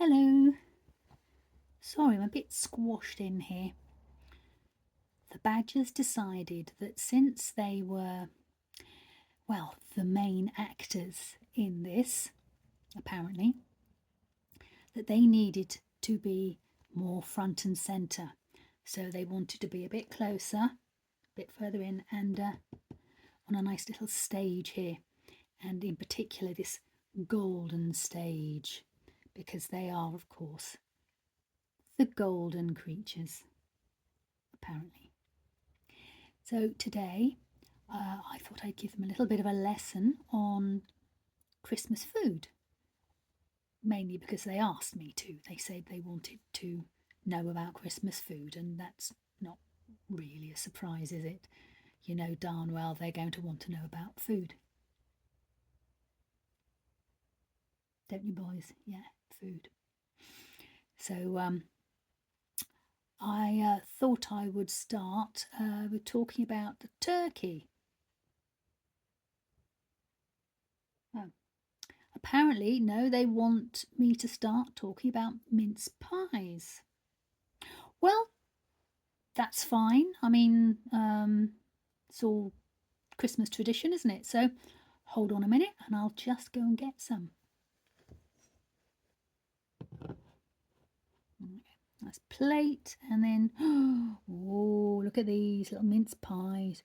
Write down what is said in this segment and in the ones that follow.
Hello. Sorry, I'm a bit squashed in here. The Badgers decided that since they were, well, the main actors in this, apparently, that they needed to be more front and centre. So they wanted to be a bit closer, a bit further in, and on a nice little stage here. And in particular, this golden stage, because they are, of course, the golden creatures, apparently. So today I thought I'd give them a little bit of a lesson on Christmas food, mainly because they asked me to. They said they wanted to know about Christmas food, and that's not really a surprise, is it? You know darn well they're going to want to know about food. Don't you, boys? Yeah, food. So I thought I would start with talking about the turkey. Oh. Apparently, no, they want me to start talking about mince pies. Well, that's fine. I mean, it's all Christmas tradition, isn't it? So hold on a minute and I'll just go and get some. Nice plate, and then, oh, look at these little mince pies.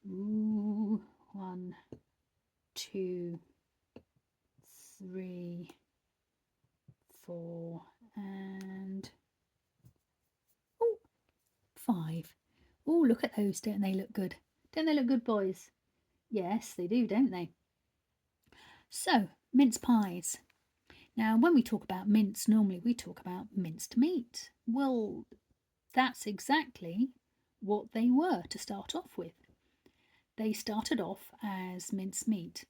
Ooh, 1, 2, 3, 4, and 5. Oh, look at those. Don't they look good? Don't they look good, boys? Yes, they do, don't they? So, mince pies. Now, when we talk about mince, normally we talk about minced meat. Well, that's exactly what they were to start off with. They started off as mince meat,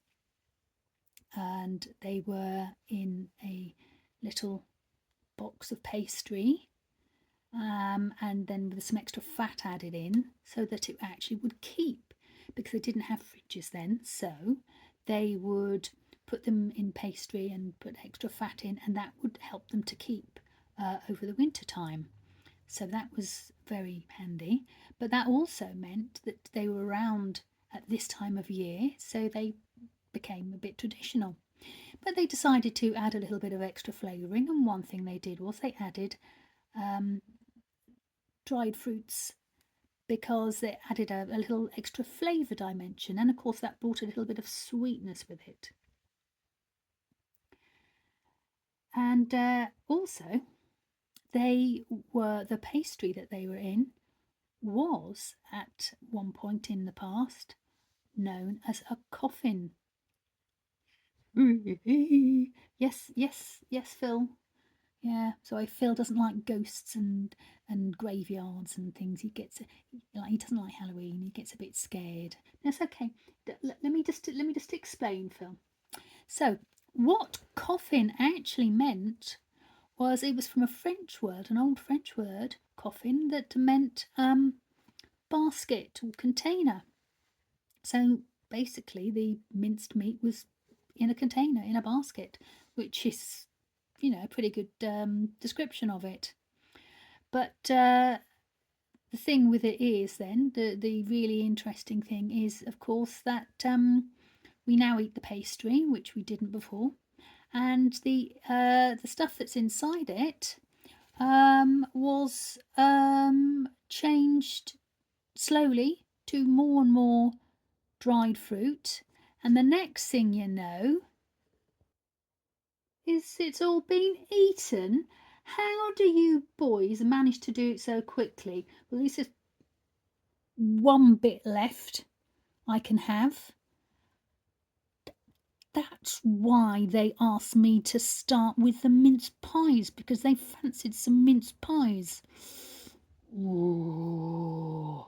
and they were in a little box of pastry, and then with some extra fat added in so that it actually would keep, because they didn't have fridges then, so they would put them in pastry and put extra fat in, and that would help them to keep over the winter time. So that was very handy, but that also meant that they were around at this time of year, so they became a bit traditional. But they decided to add a little bit of extra flavouring, and one thing they did was they added dried fruits, because it added a little extra flavour dimension, and of course that brought a little bit of sweetness with it. And also, the pastry that they were in was at one point in the past known as a coffin. Yes, yes, yes, Phil. Yeah, so Phil doesn't like ghosts and graveyards and things. He doesn't like Halloween. He gets a bit scared. That's okay. Let me just explain, Phil. So what coffin actually meant was, it was from a French word, an old French word, coffin, that meant basket or container. So basically, the minced meat was in a container, in a basket, which is, a pretty good description of it. But the thing with it is, then, the really interesting thing is, of course, that we now eat the pastry, which we didn't before, and the stuff that's inside it was changed slowly to more and more dried fruit, and the next thing you know is it's all been eaten. How do you boys manage to do it so quickly? Well, this is one bit left I can have. That's why they asked me to start with the mince pies, because they fancied some mince pies. Ooh.